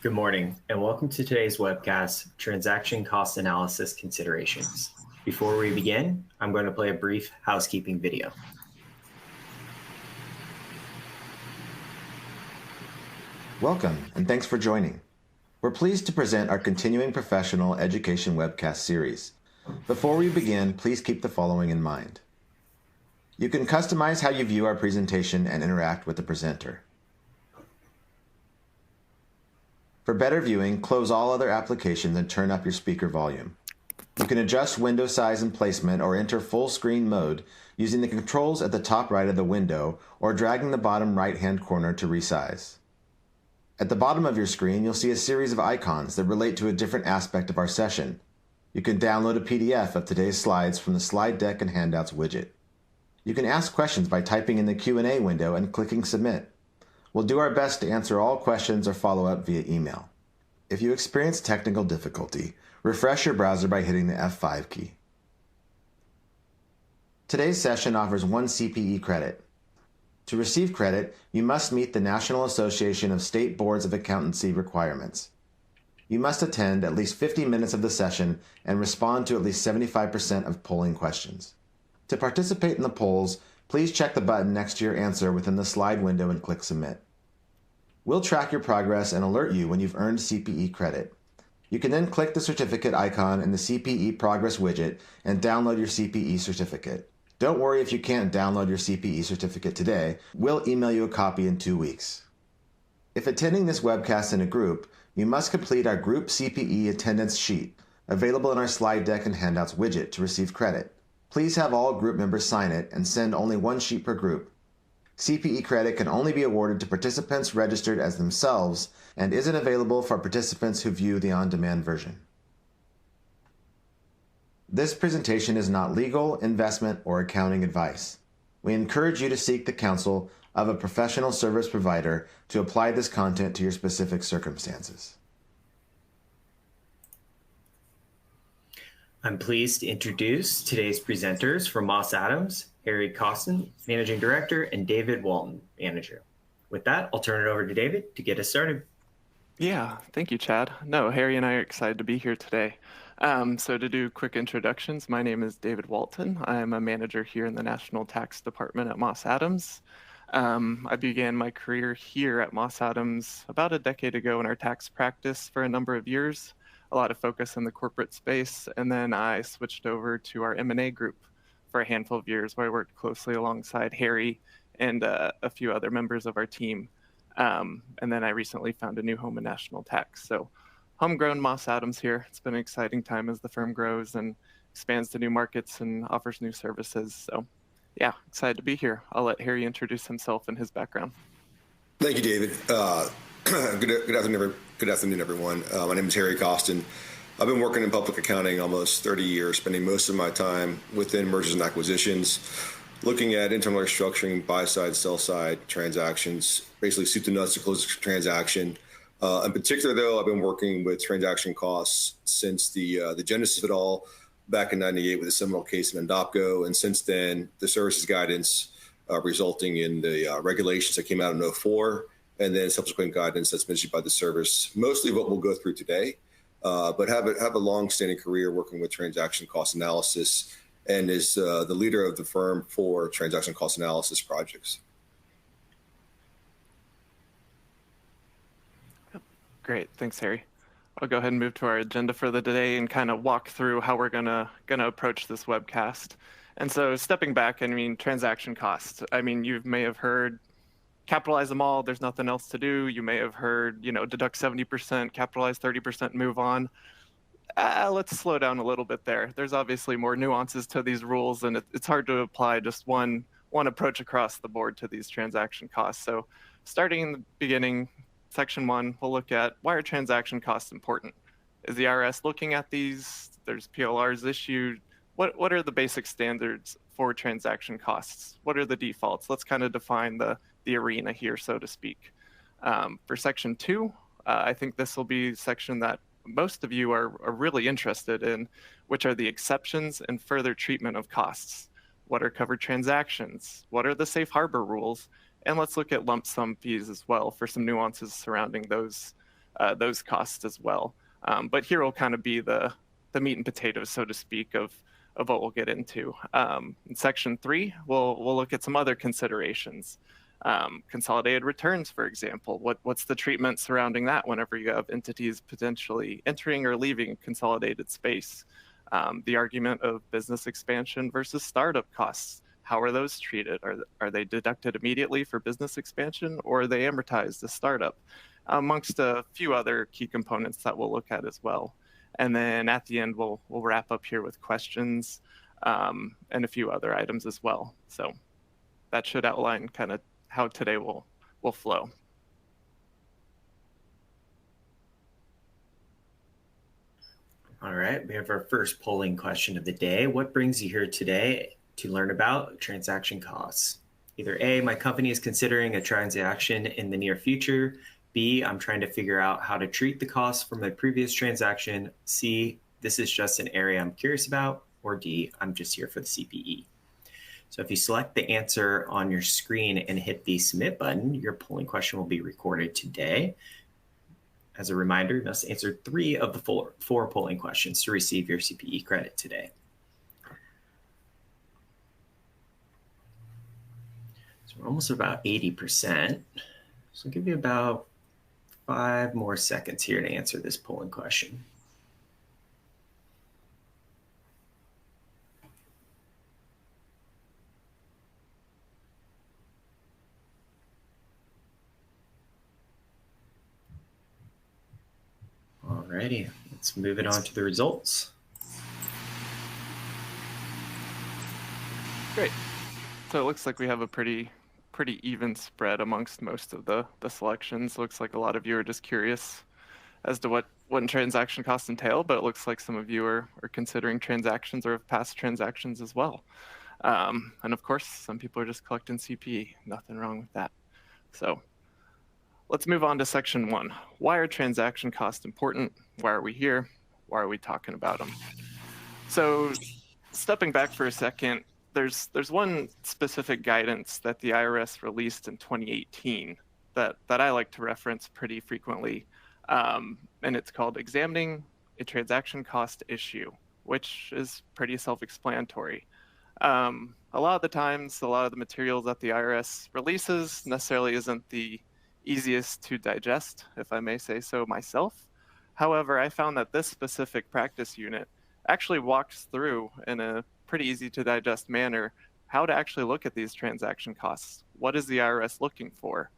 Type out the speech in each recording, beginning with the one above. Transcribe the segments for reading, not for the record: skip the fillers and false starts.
Good morning, and welcome to today's webcast, Transaction Cost Analysis Considerations. Before we begin, I'm going to play a brief housekeeping video. Welcome, and thanks for joining. We're pleased to present our continuing professional education webcast series. Before we begin, please keep the following in mind. You can customize how you view our presentation and interact with the presenter. For better viewing, close all other applications and turn up your speaker volume. You can adjust window size and placement or enter full screen mode using the controls at the top right of the window or dragging the bottom right-hand corner to resize. At the bottom of your screen, you'll see a series of icons that relate to a different aspect of our session. You can download a PDF of today's slides from the Slide Deck and Handouts widget. You can ask questions by typing in the Q&A window and clicking Submit. We'll do our best to answer all questions or follow up via email. If you experience technical difficulty, refresh your browser by hitting the F5 key. Today's session offers 1 CPE credit. To receive credit, you must meet the National Association of State Boards of Accountancy requirements. You must attend at least 50 minutes of the session and respond to at least 75% of polling questions. To participate in the polls, please check the button next to your answer within the slide window and click Submit. We'll track your progress and alert you when you've earned CPE credit. You can then click the certificate icon in the CPE Progress widget and download your CPE certificate. Don't worry if you can't download your CPE certificate today. We'll email you a copy in 2 weeks. If attending this webcast in a group, you must complete our group CPE attendance sheet, available in our slide deck and handouts widget to receive credit. Please have all group members sign it and send only 1 sheet per group. CPE credit can only be awarded to participants registered as themselves and isn't available for participants who view the on-demand version. This presentation is not legal, investment, or accounting advice. We encourage you to seek the counsel of a professional service provider to apply this content to your specific circumstances. I'm pleased to introduce today's presenters from Moss Adams, Harry Costin, Managing Director, and David Walton, Manager. With that, I'll turn it over to David to get us started. Yeah, thank you, Chad. No, Harry and I are excited to be here today. So to do quick introductions, my name is David Walton. I'm a manager here in the National Tax Department at Moss Adams. I began my career here at Moss Adams about a decade ago in our tax practice for a number of years, a lot of focus in the corporate space, and then I switched over to our M&A group for a handful of years where I worked closely alongside Harry and a few other members of our team. And then I recently found a new home in national tax. So homegrown Moss Adams here. It's been an exciting time as the firm grows and expands to new markets and offers new services. So yeah, excited to be here. I'll let Harry introduce himself and his background. Thank you, David. Good afternoon, everyone. My name is Harry Costin. I've been working in public accounting almost 30 years, spending most of my time within mergers and acquisitions, looking at internal restructuring, buy-side, sell-side transactions, basically soup to nuts to close a transaction. In particular, though, I've been working with transaction costs since the genesis of it all back in '98 with the seminal case in Endopco, and since then, the services guidance resulting in the regulations that came out in '04, and then subsequent guidance that's been issued by the service, mostly what we'll go through today. But have a long-standing career working with transaction cost analysis and is the leader of the firm for transaction cost analysis projects. Great, thanks, Harry. I'll go ahead and move to our agenda for the day and kind of walk through how we're gonna approach this webcast. And so stepping back, I mean, transaction costs. I mean, you may have heard capitalize them all, there's nothing else to do. You may have heard, deduct 70%, capitalize 30%, move on. Let's slow down a little bit there. There's obviously more nuances to these rules, and it's hard to apply just one approach across the board to these transaction costs. So starting in the beginning, section 1, we'll look at why are transaction costs important? Is the IRS looking at these? There's PLRs issued. What are the basic standards for transaction costs? What are the defaults? Let's kind of define the arena here, so to speak. For section 2, I think this will be a section that most of you are really interested in, which are the exceptions and further treatment of costs. What are covered transactions? What are the safe harbor rules? And let's look at lump sum fees as well for some nuances surrounding those those costs as well. But here will kind of be the meat and potatoes, so to speak, of what we'll get into. In section 3, we'll look at some other considerations. Consolidated returns, for example. What's the treatment surrounding that whenever you have entities potentially entering or leaving consolidated space? The argument of business expansion versus startup costs. How are those treated? Are they deducted immediately for business expansion, or are they amortized as startup? Amongst a few other key components that we'll look at as well. And then at the end, we'll wrap up here with questions and a few other items as well. So that should outline kind of how today will flow. All right, we have our first polling question of the day. What brings you here today to learn about transaction costs? Either A, my company is considering a transaction in the near future. B, I'm trying to figure out how to treat the costs from a previous transaction. C, this is just an area I'm curious about. Or D, I'm just here for the CPE. So if you select the answer on your screen and hit the submit button, your polling question will be recorded today. As a reminder, you must answer 3 of the 4 polling questions to receive your CPE credit today. So we're almost about 80%. So I'll give you about 5 more seconds here to answer this polling question. Alrighty, let's move it on to the results. Great. So it looks like we have a pretty even spread amongst most of the selections. Looks like a lot of you are just curious as to what transaction costs entail, but it looks like some of you are considering transactions or have past transactions as well. And of course, some people are just collecting CPE. Nothing wrong with that. So let's move on to section 1. Why are transaction costs important? Why are we here? Why are we talking about them? So stepping back for a second, there's one specific guidance that the IRS released in 2018 that I like to reference pretty frequently. And it's called Examining a Transaction Cost Issue, which is pretty self-explanatory. A lot of the times, a lot of the materials that the IRS releases necessarily isn't the easiest to digest, if I may say so myself. However, I found that this specific practice unit actually walks through in a pretty easy to digest manner how to actually look at these transaction costs. What is the IRS looking for?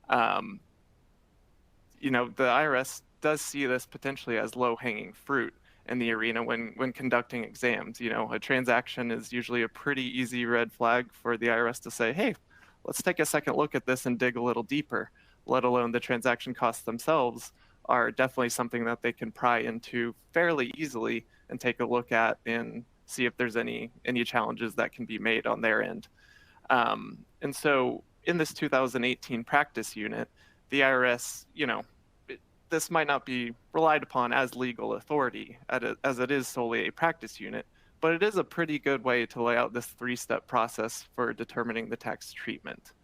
The IRS does see this potentially as low-hanging fruit in the arena when conducting exams. A transaction is usually a pretty easy red flag for the IRS to say, hey, let's take a second look at this and dig a little deeper, let alone the transaction costs themselves are definitely something that they can pry into fairly easily and take a look at and see if there's any challenges that can be made on their end. And so in this 2018 practice unit, the IRS, this might not be relied upon as legal authority as it is solely a practice unit, but it is a pretty good way to lay out this 3-step process for determining the tax treatment.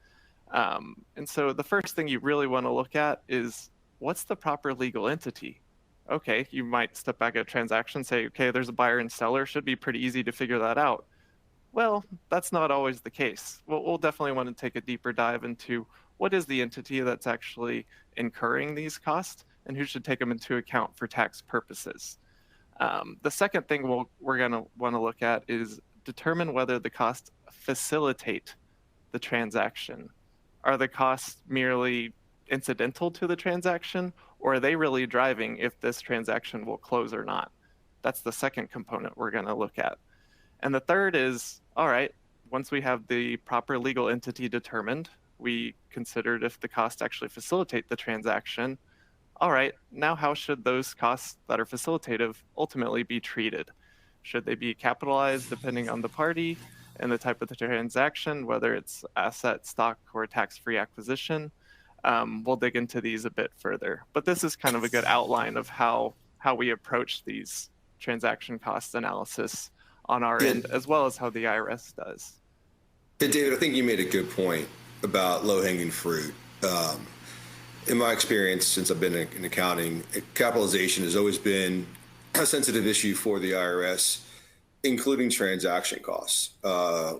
And so the first thing you really want to look at is what's the proper legal entity? Okay, you might step back at a transaction, say, okay, there's a buyer and seller, should be pretty easy to figure that out. Well, that's not always the case. We'll definitely want to take a deeper dive into what is the entity that's actually incurring these costs and who should take them into account for tax purposes. The second thing we're going to want to look at is determine whether the costs facilitate the transaction. Are the costs merely incidental to the transaction, or are they really driving if this transaction will close or not? That's the second component we're going to look at. And the third is, all right, once we have the proper legal entity determined, we considered if the costs actually facilitate the transaction. All right, now how should those costs that are facilitative ultimately be treated? Should they be capitalized depending on the party and the type of the transaction, whether it's asset, stock, or tax-free acquisition? We'll dig into these a bit further. But this is kind of a good outline of how we approach these transaction cost analysis on our end, as well as how the IRS does. Hey, David, I think you made a good point about low-hanging fruit. In my experience, since I've been in accounting, capitalization has always been a sensitive issue for the IRS, including transaction costs,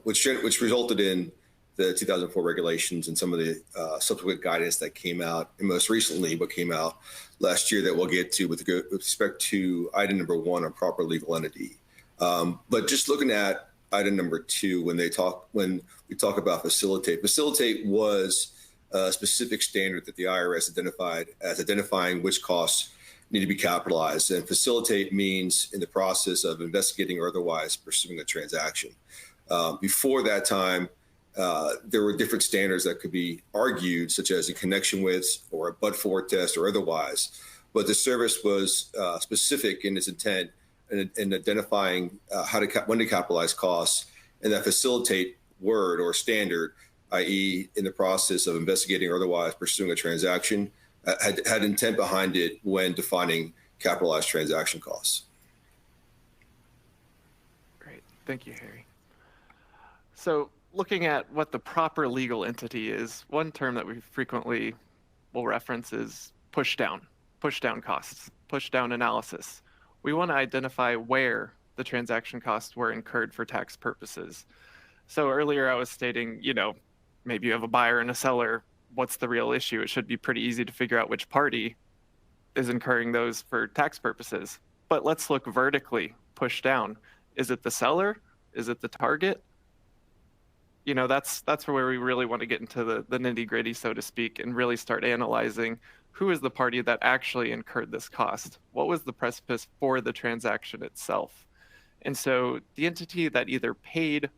which resulted in the 2004 regulations and some of the subsequent guidance that came out, and most recently what came out last year that we'll get to with respect to item number 1 on proper legal entity. But just looking at item number 2, when we talk about facilitate was a specific standard that the IRS identified as identifying which costs need to be capitalized, and facilitate means in the process of investigating or otherwise pursuing a transaction. Before that time, there were different standards that could be argued, such as in connection with or a but-for test or otherwise. But the service was specific in its intent in identifying when to capitalize costs, and that facilitate word or standard, i.e. in the process of investigating or otherwise pursuing a transaction, had intent behind it when defining capitalized transaction costs. Great. Thank you, Harry. So looking at what the proper legal entity is, one term that we frequently will reference is push down costs, push down analysis. We want to identify where the transaction costs were incurred for tax purposes. So earlier I was stating, maybe you have a buyer and a seller. What's the real issue? It should be pretty easy to figure out which party is incurring those for tax purposes. But let's look vertically, push down. Is it the seller? Is it the target? That's where we really want to get into the nitty gritty, so to speak, and really start analyzing who is the party that actually incurred this cost? What was the precipice for the transaction itself? And so the entity that either paid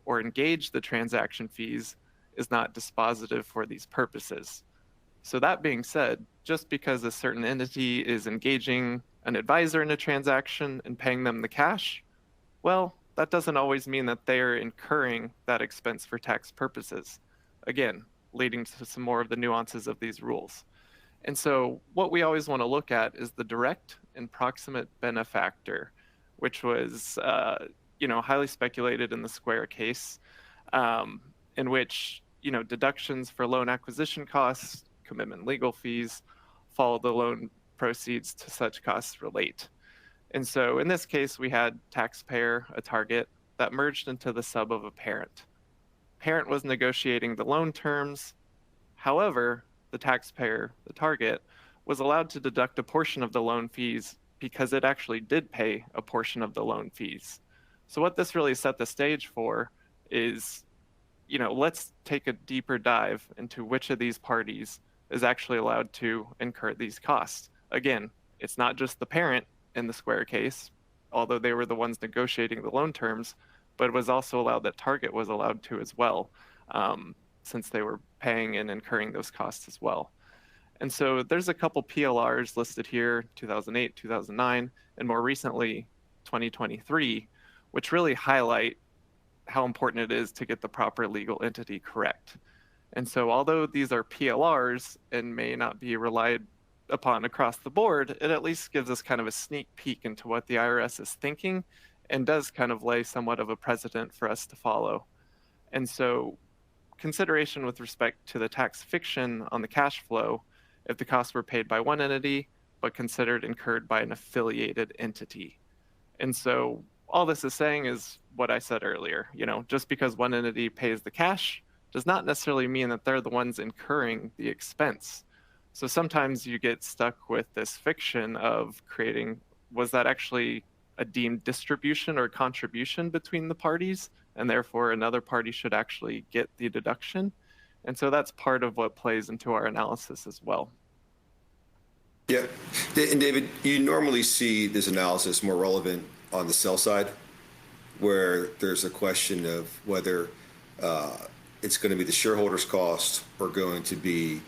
or engaged the transaction fees is not dispositive for these purposes. So that being said, just because a certain entity is engaging an advisor in a transaction and paying them the cash, well, that doesn't always mean that they're incurring that expense for tax purposes. Again, leading to some more of the nuances of these rules. And so what we always want to look at is the direct and proximate benefactor, which was highly speculated in the Square case, in which deductions for loan acquisition costs, commitment legal fees, follow the loan proceeds to such costs relate. And so in this case, we had taxpayer, a target, that merged into the sub of a parent. Parent was negotiating the loan terms. However, the taxpayer, the target, was allowed to deduct a portion of the loan fees because it actually did pay a portion of the loan fees. So what this really set the stage for is, let's take a deeper dive into which of these parties is actually allowed to incur these costs. Again, it's not just the parent in the Square case, although they were the ones negotiating the loan terms, but it was also allowed that target was allowed to as well, since they were paying and incurring those costs as well. And so there's a couple PLRs listed here, 2008, 2009, and more recently, 2023, which really highlight how important it is to get the proper legal entity correct. And so although these are PLRs and may not be relied upon across the board, it at least gives us kind of a sneak peek into what the IRS is thinking and does kind of lay somewhat of a precedent for us to follow. And so consideration with respect to the tax fiction on the cash flow, if the costs were paid by one entity, but considered incurred by an affiliated entity. And so all this is saying is what I said earlier, just because one entity pays the cash does not necessarily mean that they're the ones incurring the expense. So sometimes you get stuck with this fiction of creating, was that actually a deemed distribution or contribution between the parties, and therefore another party should actually get the deduction? And so that's part of what plays into our analysis as well. Yeah. And David, you normally see this analysis more relevant on the sell side, where there's a question of whether it's going to be the shareholder's cost or going to be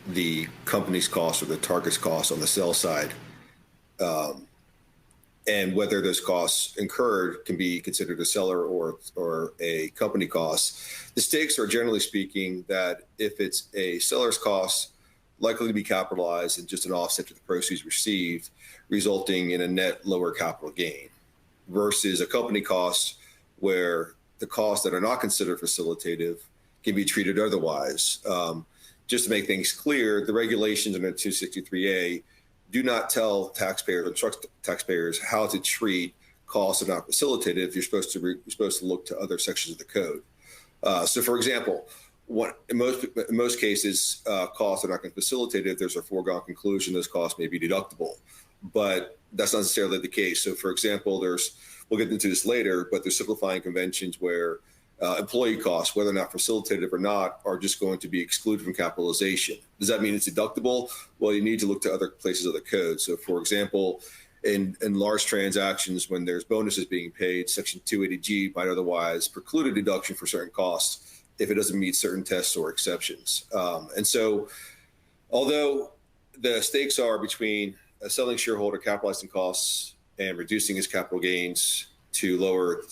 the company's cost or the target's cost on the sell side, and whether those costs incurred can be considered a seller or a company cost. The stakes are, generally speaking, that if it's a seller's cost, likely to be capitalized and just an offset to the proceeds received, resulting in a net lower capital gain, versus a company cost where the costs that are not considered facilitative can be treated otherwise. just to make things clear, the regulations under 263A do not tell taxpayers or instruct taxpayers how to treat costs that are not facilitated if you're supposed to look to other sections of the code. So, for example, in most cases, costs are not going to facilitate it. If there's a foregone conclusion, those costs may be deductible, but that's not necessarily the case. So, for example, we'll get into this later, but there's simplifying conventions where employee costs, whether or not facilitated or not, are just going to be excluded from capitalization. Does that mean it's deductible? Well, you need to look to other places of the code. So, for example, in large transactions, when there's bonuses being paid, Section 280G might otherwise preclude a deduction for certain costs if it doesn't meet certain tests or exceptions. And so, although the stakes are between a selling shareholder capitalizing costs and reducing his capital gains to lower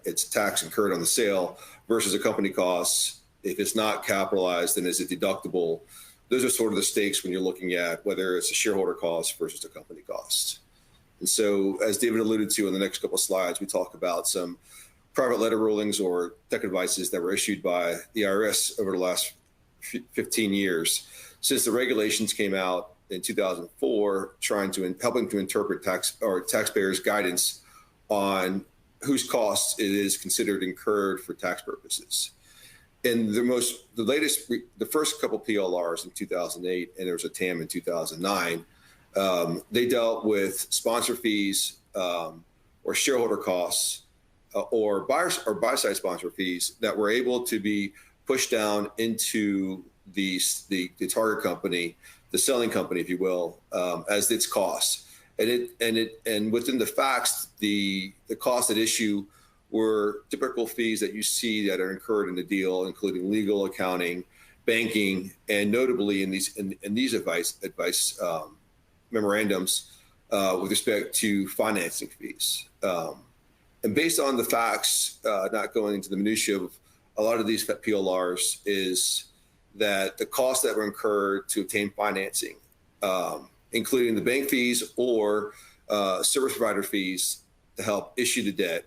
its tax incurred on the sale versus a company costs, if it's not capitalized, then is it deductible? Those are sort of the stakes when you're looking at whether it's a shareholder cost versus a company cost. And so, as David alluded to in the next couple of slides, we talk about some private letter rulings or tech advices that were issued by the IRS over the last 15 years. Since the regulations came out in 2004, helping to interpret taxpayers' guidance on whose costs it is considered incurred for tax purposes. And the first couple PLRs in 2008, and there was a TAM in 2009, they dealt with sponsor fees or shareholder costs or buy-side sponsor fees that were able to be pushed down into the target company, the selling company, if you will, as its costs. And within the facts, the costs at issue were typical fees that you see that are incurred in the deal, including legal, accounting, banking, and notably in these advice memorandums with respect to financing fees. And based on the facts, not going into the minutiae of a lot of these PLRs, is that the costs that were incurred to obtain financing, including the bank fees or service provider fees to help issue the debt,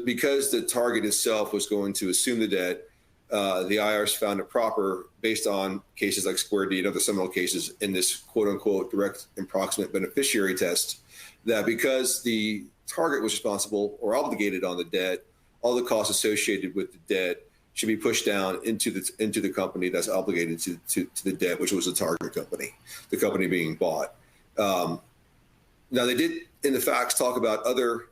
because the target itself was going to assume the debt, the IRS found it proper, based on cases like Square D and other seminal cases in this quote-unquote direct and proximate beneficiary test, that because the target was responsible or obligated on the debt, all the costs associated with the debt should be pushed down into the company that's obligated to the debt, which was the target company, the company being bought. Now, they did, in the facts, talk about other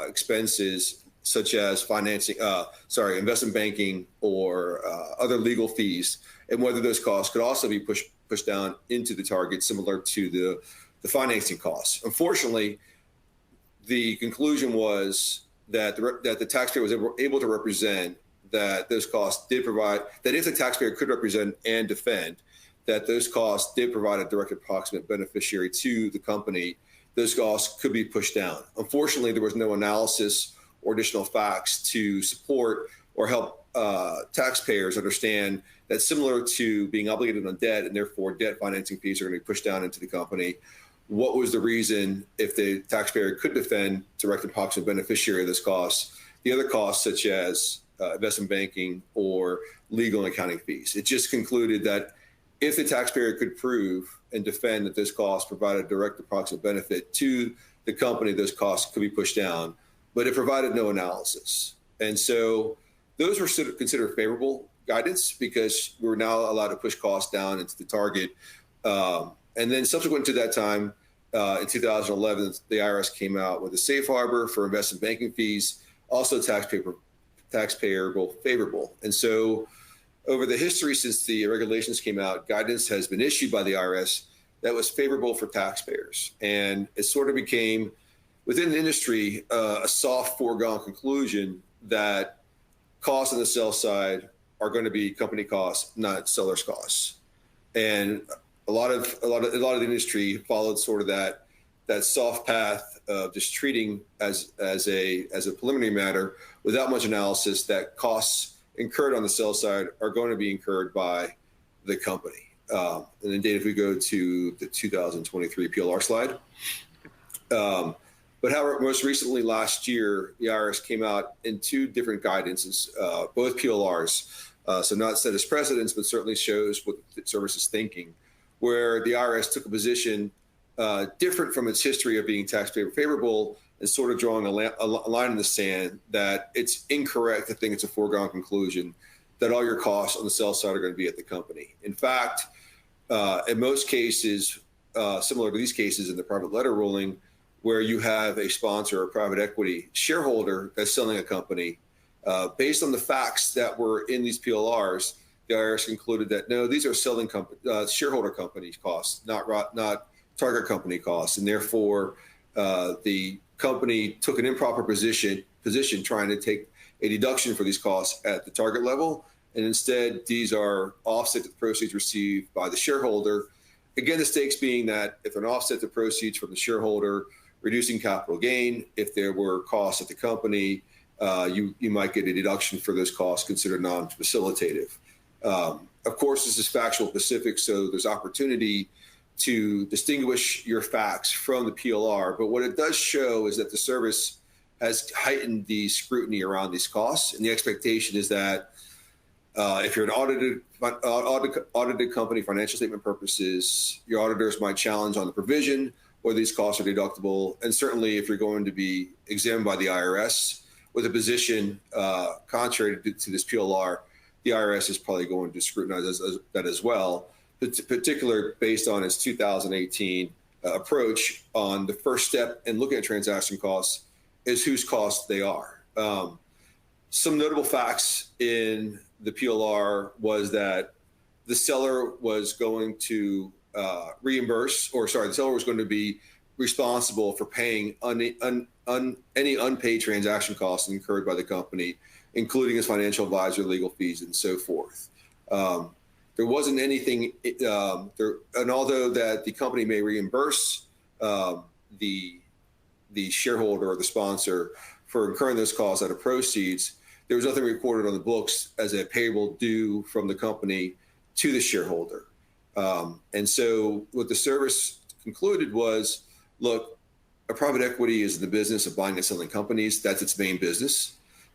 expenses such as investment banking or other legal fees, and whether those costs could also be pushed down into the target, similar to the financing costs. Unfortunately, the conclusion was that the taxpayer was able to represent that those costs did provide, that if the taxpayer could represent and defend that those costs did provide a direct approximate beneficiary to the company, those costs could be pushed down. Unfortunately, there was no analysis or additional facts to support or help taxpayers understand that, similar to being obligated on debt and therefore debt financing fees are going to be pushed down into the company, what was the reason, if the taxpayer could defend direct and approximate beneficiary of those costs, the other costs such as investment banking or legal and accounting fees. It just concluded that if the taxpayer could prove and defend that those costs provided direct approximate benefit to the company, those costs could be pushed down, but it provided no analysis. And so those were considered favorable guidance because we were now allowed to push costs down into the target. And then subsequent to that time, in 2011, the IRS came out with a safe harbor for investment banking fees, also taxpayer both favorable. And so over the history since the regulations came out, guidance has been issued by the IRS that was favorable for taxpayers. And it sort of became, within the industry, a soft foregone conclusion that costs on the sell side are going to be company costs, not seller's costs. And a lot of the industry followed sort of that soft path of just treating as a preliminary matter without much analysis that costs incurred on the sell side are going to be incurred by the company. And then, Dave, if we go to the 2023 PLR slide. But however, most recently last year, the IRS came out in two different guidances, both PLRs, So not set as precedents, but certainly shows what the service is thinking, where the IRS took a position different from its history of being taxpayer favorable and sort of drawing a line in the sand that it's incorrect to think it's a foregone conclusion that all your costs on the sell side are going to be at the company. In fact, in most cases, similar to these cases in the private letter ruling, where you have a sponsor or private equity shareholder that's selling a company, based on the facts that were in these PLRs, the IRS concluded that no, these are selling shareholder company costs, not target company costs, and therefore the company took an improper position trying to take a deduction for these costs at the target level, and instead these are offset to the proceeds received by the shareholder. Again, the stakes being that if an offset to proceeds from the shareholder, reducing capital gain, if there were costs at the company, you might get a deduction for those costs considered non-facilitative. Of course, this is factual specific, so there's opportunity to distinguish your facts from the PLR. But what it does show is that the service has heightened the scrutiny around these costs. And the expectation is that if you're an audited company, financial statement purposes, your auditors might challenge on the provision whether these costs are deductible. And certainly if you're going to be examined by the IRS with a position contrary to this PLR, the IRS is probably going to scrutinize that as well, particularly based on its 2018 approach on the first step in looking at transaction costs is whose costs they are. Some notable facts in the PLR was that the seller was going to the seller was going to be responsible for paying any unpaid transaction costs incurred by the company, including its financial advisor, legal fees, and so forth. There wasn't anything, and although that the company may reimburse the shareholder or the sponsor for incurring those costs out of proceeds, there was nothing recorded on the books as a payable due from the company to the shareholder. And so what the service concluded was, look, a private equity is in the business of buying and selling companies. That's its main business.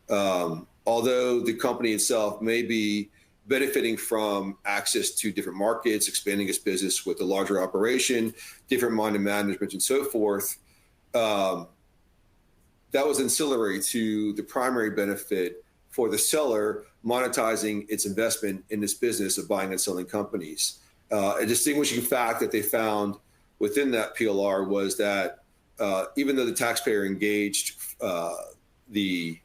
Although the company itself may be benefiting from access to different markets, expanding its business with a larger operation, different mind of management, and so forth, that was ancillary to the primary benefit for the seller monetizing its investment in this business of buying and selling companies. A distinguishing fact that they found within that PLR was that even though the taxpayer engaged the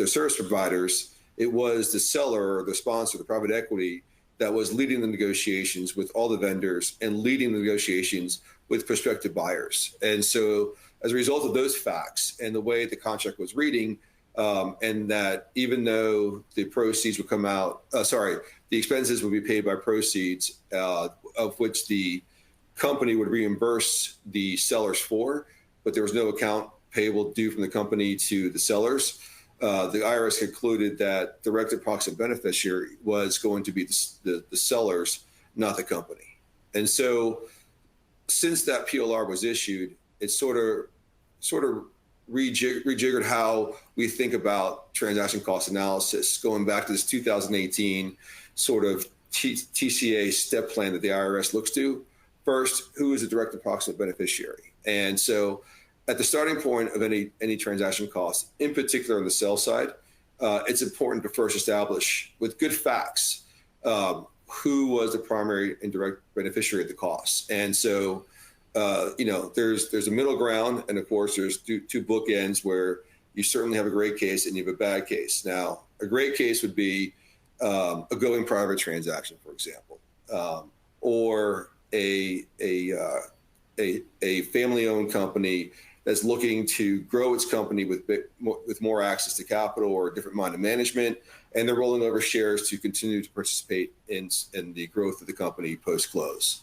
service providers, it was the seller or the sponsor, the private equity, that was leading the negotiations with all the vendors and leading the negotiations with prospective buyers. And so as a result of those facts and the way the contract was reading, and that even though the proceeds would come out, the expenses would be paid by proceeds, of which the company would reimburse the sellers for, but there was no account payable due from the company to the sellers. The IRS concluded that the direct approximate beneficiary was going to be the sellers, not the company. And so since that PLR was issued, it sort of rejiggered how we think about transaction cost analysis, going back to this 2018 sort of TCA step plan that the IRS looks to. First, who is the direct approximate beneficiary? And so at the starting point of any transaction costs, in particular on the sell side, it's important to first establish with good facts who was the primary and direct beneficiary of the costs. And so, there's a middle ground, and of course, there's two bookends where you certainly have a great case and you have a bad case. Now, a great case would be a going private transaction, for example, or a family-owned company that's looking to grow its company with more access to capital or a different mind of management, and they're rolling over shares to continue to participate in the growth of the company post-close.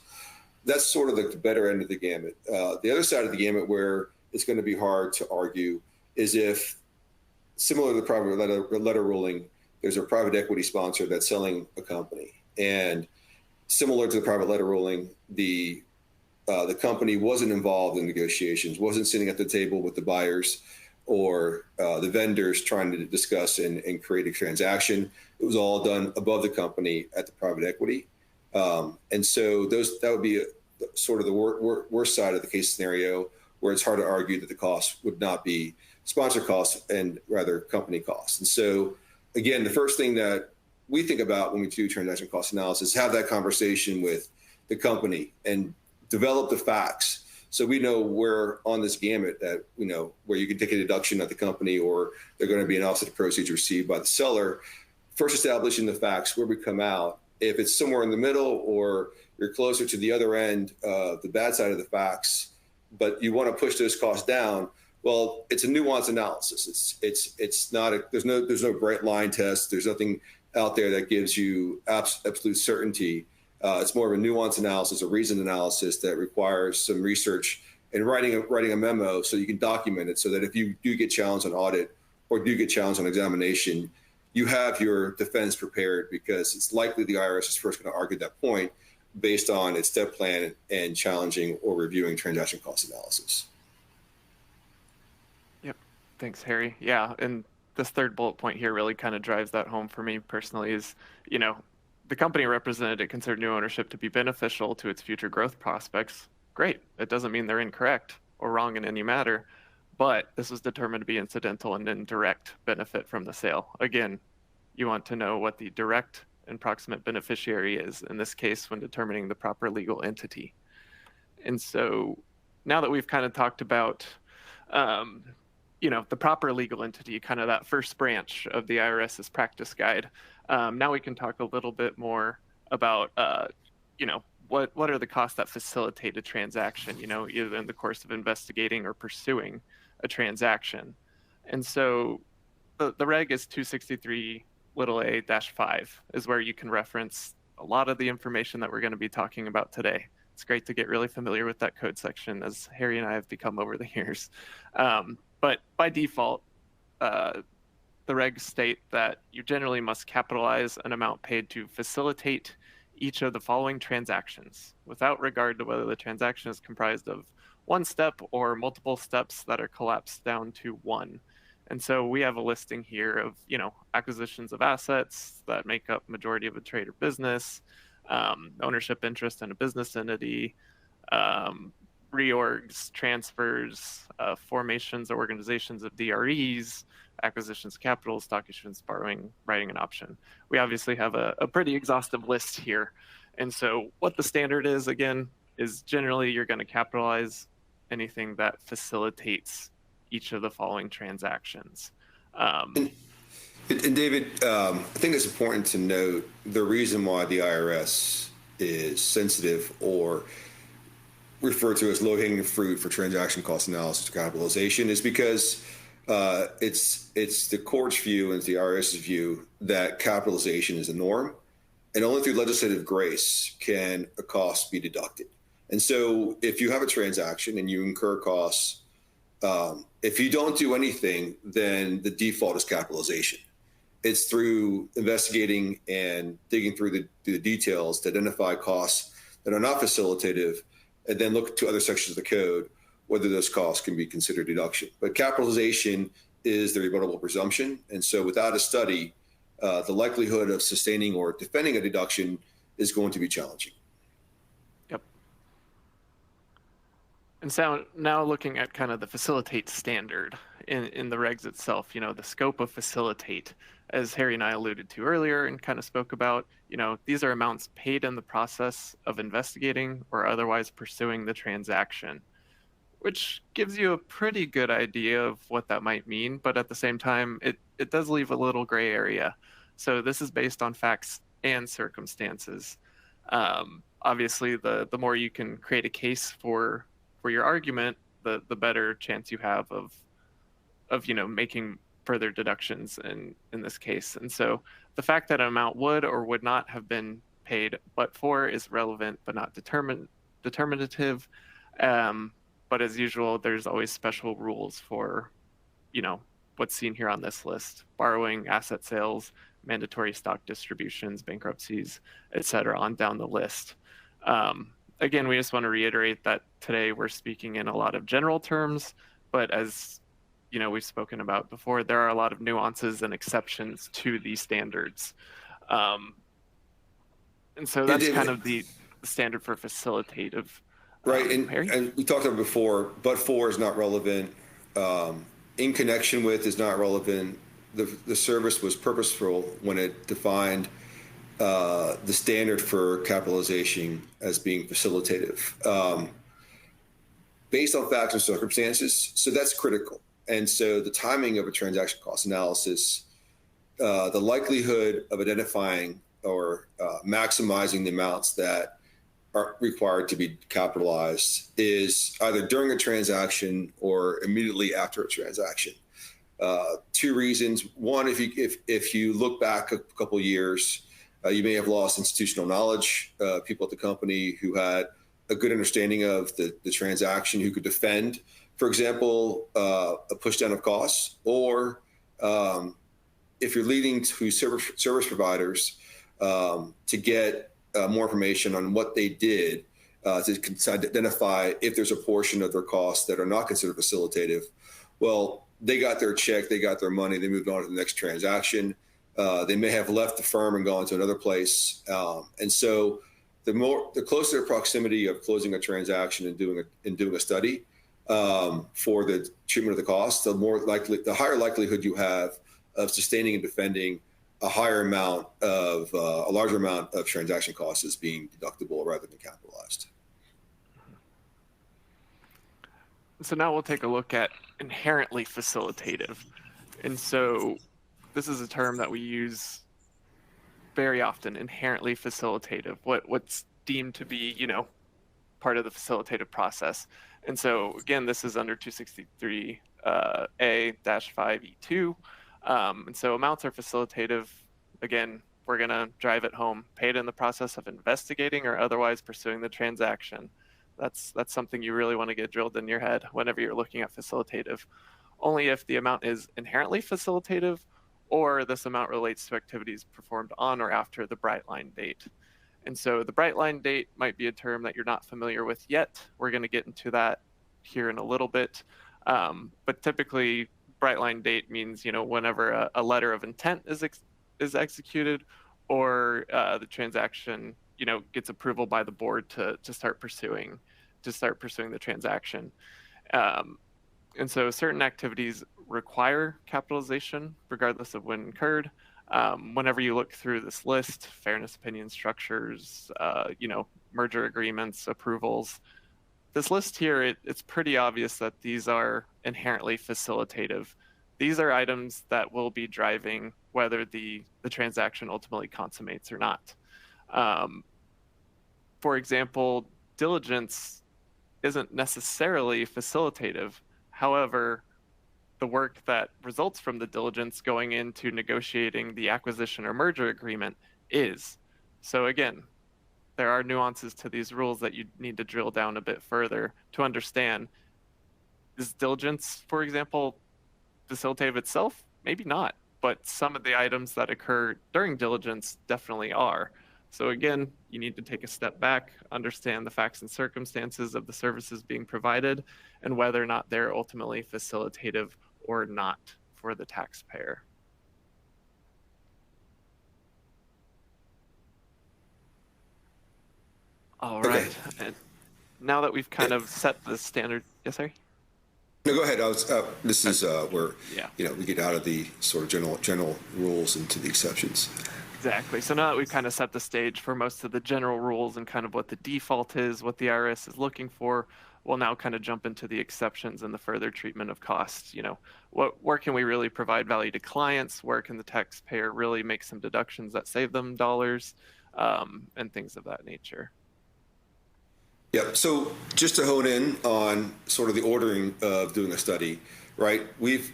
That's sort of the better end of the gamut. The other side of the gamut where it's going to be hard to argue is if, similar to the private letter ruling, there's a private equity sponsor that's selling a company. And similar to the private letter ruling, the company wasn't involved in negotiations, wasn't sitting at the table with the buyers, or the vendors trying to discuss and create a transaction. It was all done above the company at the private equity. And so that would be sort of the worst side of the case scenario, where it's hard to argue that the cost would not be sponsor costs and rather company costs. And so, again, the first thing that we think about when we do transaction cost analysis, have that conversation with the company and develop the facts. So we know where on this gamut that, where you can take a deduction at the company or they're going to be an offset of proceeds received by the seller. First, establishing the facts where we come out. If it's somewhere in the middle or you're closer to the other end of the bad side of the facts, but you want to push those costs down, well, it's a nuanced analysis. It's not there's no bright line test. There's nothing out there that gives you absolute certainty. It's more of a nuanced analysis, a reasoned analysis that requires some research and writing a memo so you can document it, so that if you do get challenged on audit or do get challenged on examination, you have your defense prepared, because it's likely the IRS is first going to argue that point based on its step plan and challenging or reviewing transaction cost analysis. Yep. Thanks, Harry. Yeah. And this third bullet point here really kind of drives that home for me personally is, the company represented considered new ownership to be beneficial to its future growth prospects. Great. It doesn't mean they're incorrect or wrong in any matter, but this was determined to be incidental and indirect benefit from the sale. Again, you want to know what the direct and proximate beneficiary is, in this case, when determining the proper legal entity. And so now that we've kind of talked about, the proper legal entity, kind of that first branch of the IRS's practice guide, now we can talk a little bit more about, what are the costs that facilitate a transaction, either in the course of investigating or pursuing a transaction. And so the reg is 263a-5 is where you can reference a lot of the information that we're going to be talking about today. It's great to get really familiar with that code section, as Harry and I have become over the years. But by default, the regs state that you generally must capitalize an amount paid to facilitate each of the following transactions, without regard to whether the transaction is comprised of one step or multiple steps that are collapsed down to one. And so we have a listing here of, acquisitions of assets that make up majority of a trade or business, ownership interest in a business entity, reorgs, transfers, formations or organizations of DREs, acquisitions of capital, stock issuance, borrowing, writing an option. We obviously have a pretty exhaustive list here. And so what the standard is, again, is generally you're going to capitalize anything that facilitates each of the following transactions. And David, I think it's important to note the reason why the IRS is sensitive or referred to as low-hanging fruit for transaction cost analysis capitalization is because it's the court's view and it's the IRS's view that capitalization is the norm, and only through legislative grace can a cost be deducted. And so if you have a transaction and you incur costs, if you don't do anything, then the default is capitalization. It's through investigating and digging through the details to identify costs that are not facilitative, and then look to other sections of the code, whether those costs can be considered deduction. But capitalization is the rebuttable presumption. And so without a study, the likelihood of sustaining or defending a deduction is going to be challenging. Yep. And so now looking at kind of the facilitate standard in the regs itself, the scope of facilitate, as Harry and I alluded to earlier and kind of spoke about, these are amounts paid in the process of investigating or otherwise pursuing the transaction, which gives you a pretty good idea of what that might mean. But at the same time, it does leave a little gray area. So this is based on facts and circumstances. Obviously, the more you can create a case for your argument, the better chance you have of making further deductions in this case. And so the fact that an amount would or would not have been paid but for is relevant but not determinative. But as usual, there's always special rules for, what's seen here on this list: borrowing, asset sales, mandatory stock distributions, bankruptcies, etc., on down the list. Again, we just want to reiterate that today we're speaking in a lot of general terms, but as we've spoken about before, there are a lot of nuances and exceptions to these standards. And so Yeah, that's David, kind of the standard for facilitative. right. Harry? And we talked about before, but for is not relevant. In connection with is not relevant. The service was purposeful when it defined the standard for capitalization as being facilitative, based on facts and circumstances. So that's critical. And so the timing of a transaction cost analysis, the likelihood of identifying or maximizing the amounts that are required to be capitalized is either during a transaction or immediately after a transaction. Two reasons. One, if you look back a couple of years, you may have lost institutional knowledge, people at the company who had a good understanding of the transaction, who could defend, for example, a push down of costs, or if you're leading to service providers to get more information on what they did to identify if there's a portion of their costs that are not considered facilitative. Well, they got their check, they got their money, they moved on to the next transaction. They may have left the firm and gone to another place. And so the closer proximity of closing a transaction and doing a study for the treatment of the cost, the higher likelihood you have of sustaining and defending a larger amount of transaction costs as being deductible rather than capitalized. So now we'll take a look at inherently facilitative. And so this is a term that we use very often, inherently facilitative, what's deemed to be, part of the facilitative process. And so again, this is under 263 A-5E2. And so amounts are facilitative. Again, we're going to drive it home. Paid in the process of investigating or otherwise pursuing the transaction. That's something you really want to get drilled in your head whenever you're looking at facilitative. Only if the amount is inherently facilitative or this amount relates to activities performed on or after the bright line date. And so the bright line date might be a term that you're not familiar with yet. We're going to get into that here in a little bit. But typically, bright line date means, whenever a letter of intent is executed or the transaction gets approval by the board to start pursuing the transaction. And so certain activities require capitalization regardless of when incurred. Whenever you look through this list, fairness opinion structures, merger agreements, approvals, this list here, it's pretty obvious that these are inherently facilitative. These are items that will be driving whether the transaction ultimately consummates or not. For example, diligence isn't necessarily facilitative. However, the work that results from the diligence going into negotiating the acquisition or merger agreement is. So again, there are nuances to these rules that you need to drill down a bit further to understand. Is diligence, for example, facilitative itself? Maybe not, but some of the items that occur during diligence definitely are. So again, you need to take a step back, understand the facts and circumstances of the services being provided, and whether or not they're ultimately facilitative or not for the taxpayer. All right. Okay. And now that we've kind of set the standard, yes, sorry? No, go ahead. This is where we get out of the sort of general rules into the exceptions. Exactly. So now that we've kind of set the stage for most of the general rules and kind of what the default is, what the IRS is looking for, we'll now kind of jump into the exceptions and the further treatment of costs. Where can we really provide value to clients? Where can the taxpayer really make some deductions that save them dollars, and things of that nature? Yeah. So just to hone in on sort of the ordering of doing a study, right? We've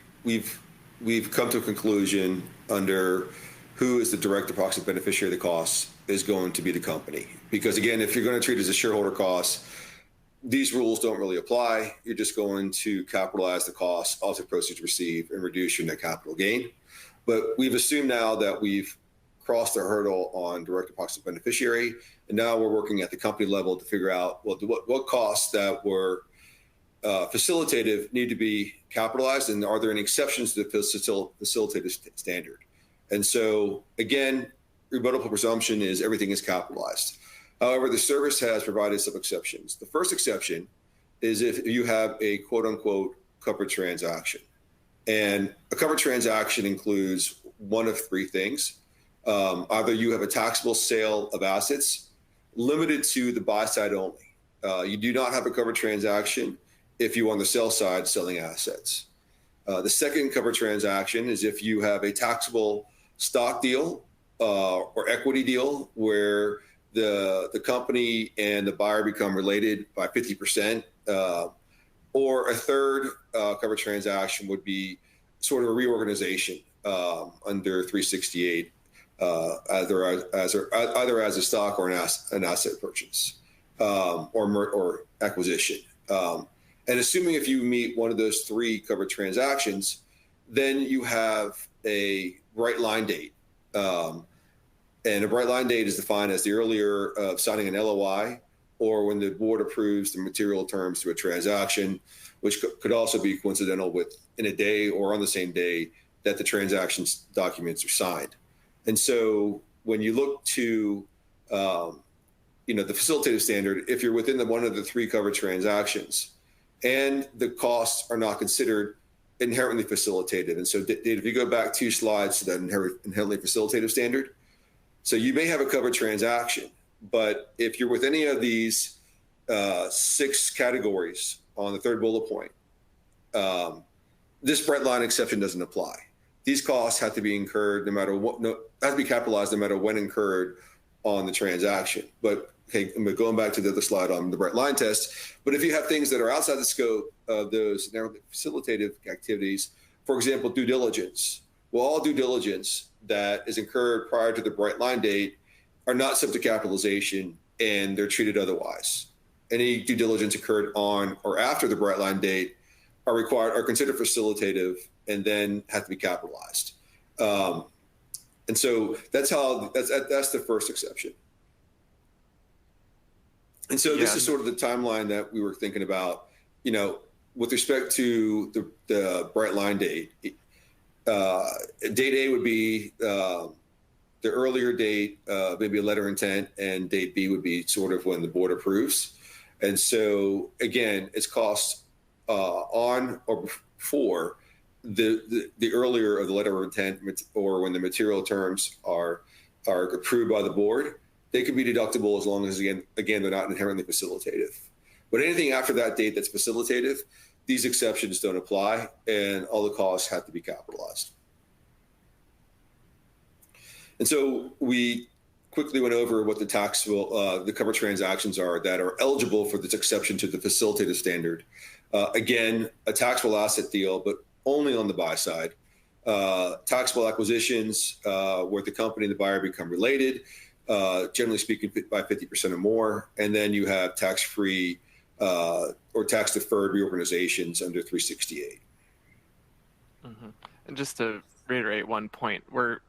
come to a conclusion under who is the direct approximate beneficiary of the costs is going to be the company. Because again, if you're going to treat it as a shareholder cost, these rules don't really apply. You're just going to capitalize the costs of the proceeds received and reduce your net capital gain. But we've assumed now that we've crossed the hurdle on direct approximate beneficiary, and now we're working at the company level to figure out what costs that were facilitative need to be capitalized, and are there any exceptions to the facilitative standard? And so, again, rebuttable presumption is everything is capitalized. However, the service has provided some exceptions. The first exception is if you have a quote unquote covered transaction. And a covered transaction includes one of three things. Either you have a taxable sale of assets limited to the buy side only. You do not have a covered transaction if you're on the sell side selling assets. The second covered transaction is if you have a taxable stock deal or equity deal where the company and the buyer become related by 50%. Or a third covered transaction would be sort of a reorganization under 368, either as a stock or an asset purchase or acquisition. And assuming if you meet one of those three covered transactions, then you have a bright line date. And a bright line date is defined as the earlier of signing an LOI or when the board approves the material terms to a transaction, which could also be coincidental with in a day or on the same day that the transactions documents are signed. And so when you look to the facilitative standard, if you're within one of the three covered transactions and the costs are not considered inherently facilitated. And so Dave, if you go back 2 slides to that inherently facilitative standard, so you may have a covered transaction, but if you're with any of these 6 categories on the third bullet point, this bright line exception doesn't apply. These costs have to be incurred no matter what, have to be capitalized no matter when incurred on the transaction. But okay, I'm going back to the other slide on the bright line test. But if you have things that are outside the scope of those facilitative activities, for example, due diligence, well, all due diligence that is incurred prior to the bright line date are not subject to capitalization and they're treated otherwise. Any due diligence incurred on or after the bright line date are considered facilitative and then have to be capitalized. And so that's the first exception. And so this is sort of the timeline that we were thinking about, with respect to the bright line date. Date A would be the earlier date, maybe a letter of intent, and date B would be sort of when the board approves. And so again, it's costs on or before the earlier of the letter of intent or when the material terms are approved by the board. They can be deductible as long as again they're not inherently facilitative. But anything after that date that's facilitative, these exceptions don't apply, and all the costs have to be capitalized. And so we quickly went over what the covered transactions are that are eligible for this exception to the facilitative standard. Again, a taxable asset deal, but only on the buy side. Taxable acquisitions where the company and the buyer become related, generally speaking, by 50% or more. And then you have tax-free or tax-deferred reorganizations under 368. Mm-hmm. And just to reiterate one point, we're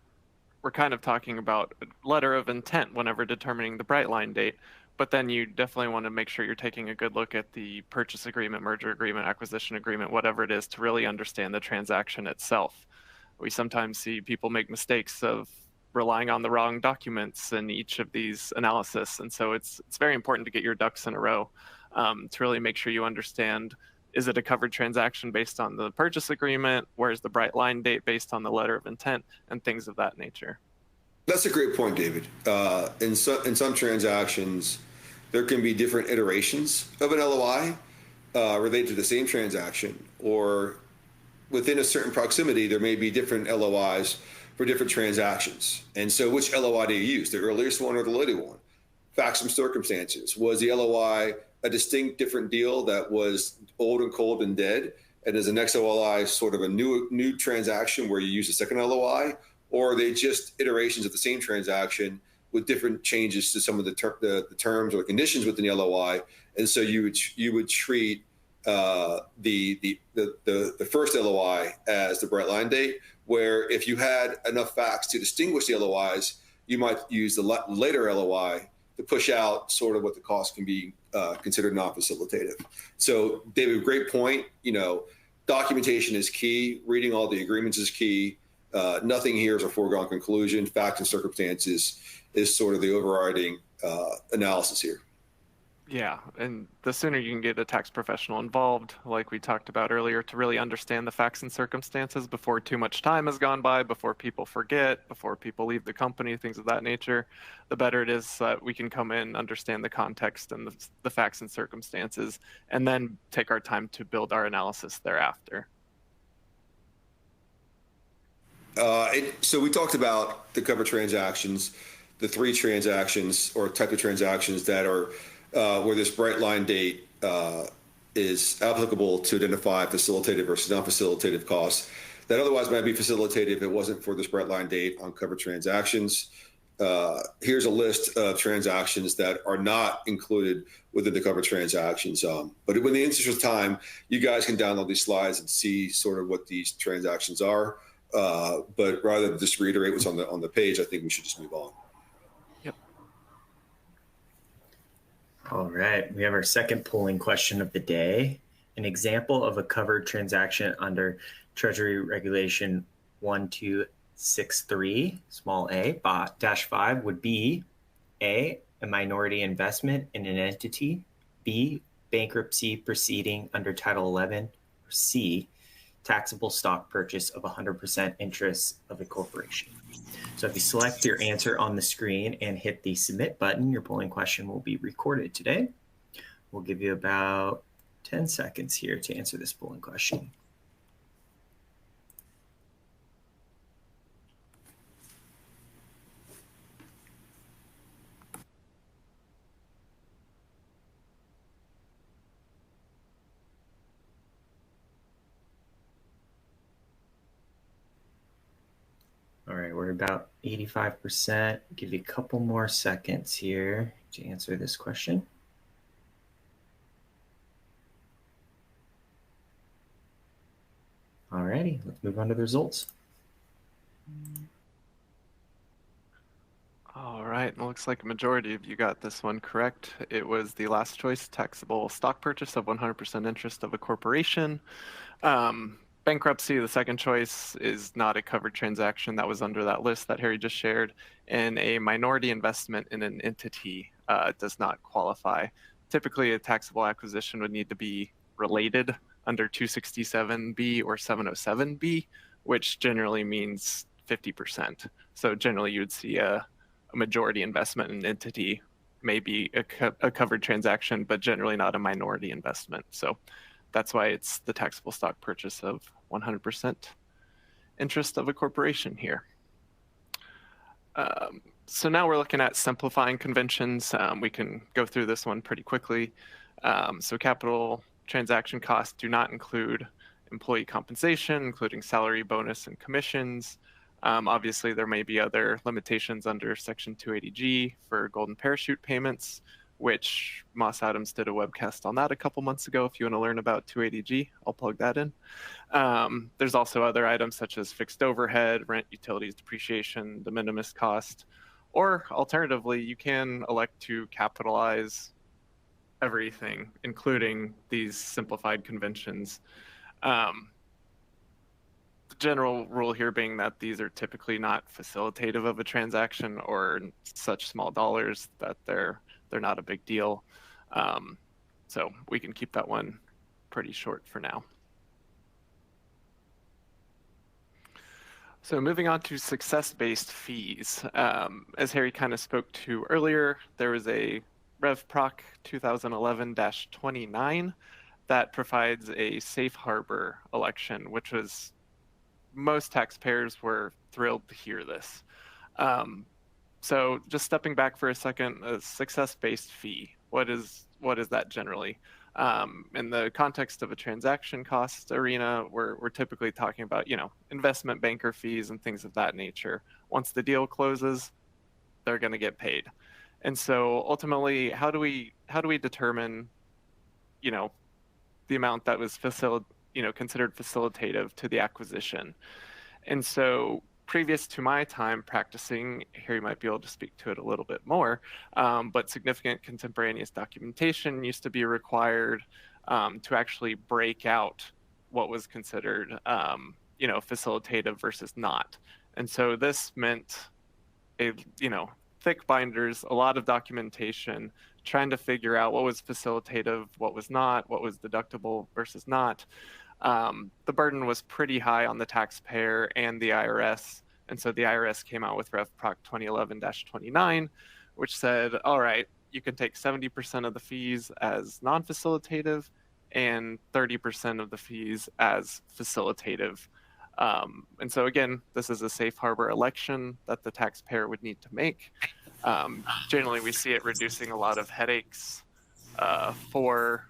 kind of talking about a letter of intent whenever determining the bright line date, but then you definitely want to make sure you're taking a good look at the purchase agreement, merger agreement, acquisition agreement, whatever it is, to really understand the transaction itself. We sometimes see people make mistakes of relying on the wrong documents in each of these analysis. And so it's very important to get your ducks in a row to really make sure you understand, is it a covered transaction based on the purchase agreement? Where's the bright line date based on the letter of intent, and things of that nature? That's a great point, David. In some transactions, there can be different iterations of an LOI related to the same transaction, or within a certain proximity, there may be different LOIs for different transactions. And so which LOI do you use, the earliest one or the later one? Facts and circumstances. Was the LOI a distinct different deal that was old and cold and dead, and is the next LOI sort of a new transaction where you use a second LOI? Or are they just iterations of the same transaction with different changes to some of the terms or the conditions within the LOI? And so you would treat the first LOI as the bright line date, where if you had enough facts to distinguish the LOIs, you might use the later LOI to push out sort of what the cost can be considered non-facilitative. So, David, great point. Documentation is key. Reading all the agreements is key. Nothing here is a foregone conclusion. Facts and circumstances is sort of the overriding analysis here. Yeah, and the sooner you can get a tax professional involved, like we talked about earlier, to really understand the facts and circumstances before too much time has gone by, before people forget, before people leave the company, things of that nature, the better it is that we can come in, understand the context and the facts and circumstances, and then take our time to build our analysis thereafter. So we talked about the covered transactions, the 3 transactions or type of transactions that are where this bright line date is applicable to identify facilitative versus non-facilitative costs that otherwise might be facilitated if it wasn't for this bright line date on covered transactions. Here's a list of transactions that are not included within the covered transactions. But in the interest of time, you guys can download these slides and see sort of what these transactions are. But rather than just reiterate what's on the page, I think we should just move on. All right, we have our second polling question of the day. An example of a covered transaction under Treasury Regulation 1263, small a, -5 would be A, a minority investment in an entity, B, bankruptcy proceeding under Title 11, or C, taxable stock purchase of 100% interest of a corporation. So if you select your answer on the screen and hit the submit button, your polling question will be recorded today. We'll give you about 10 seconds here to answer this polling question. All right, we're about 85%. Give you a couple more seconds here to answer this question. All righty, let's move on to the results. All right, it looks like a majority of you got this one correct. It was the last choice, taxable stock purchase of 100% interest of a corporation. Bankruptcy, the second choice, is not a covered transaction that was under that list that Harry just shared, and a minority investment in an entity does not qualify. Typically, a taxable acquisition would need to be related under 267B or 707B, which generally means 50%. So generally, you would see a majority investment in an entity, maybe a covered transaction, but generally not a minority investment. So that's why it's the taxable stock purchase of 100% interest of a corporation here. So now we're looking at simplifying conventions. We can go through this one pretty quickly. So capital transaction costs do not include employee compensation, including salary, bonus, and commissions. Obviously, there may be other limitations under Section 280G for golden parachute payments, which Moss Adams did a webcast on that a couple months ago. If you want to learn about 280G, I'll plug that in. There's also other items such as fixed overhead, rent, utilities, depreciation, de minimis cost, or alternatively, you can elect to capitalize everything, including these simplified conventions. The general rule here being that these are typically not facilitative of a transaction or such small dollars that they're not a big deal. So we can keep that one pretty short for now. So moving on to success-based fees. As Harry kind of spoke to earlier, there was a RevProc 2011-29 that provides a safe harbor election, which was, most taxpayers were thrilled to hear this. So just stepping back for a second, a success-based fee, what is that generally? In the context of a transaction cost arena, we're typically talking about, investment banker fees and things of that nature. Once the deal closes, they're going to get paid. And so ultimately, how do we determine, the amount that was considered facilitative to the acquisition? And so previous to my time practicing, Harry might be able to speak to it a little bit more, but significant contemporaneous documentation used to be required to actually break out what was considered, facilitative versus not. And so this meant thick binders, a lot of documentation, trying to figure out what was facilitative, what was not, what was deductible versus not. The burden was pretty high on the taxpayer and the IRS. And so the IRS came out with Rev Proc 2011-29, which said, all right, you can take 70% of the fees as non-facilitative and 30% of the fees as facilitative. And so again, this is a safe harbor election that the taxpayer would need to make. Generally, we see it reducing a lot of headaches for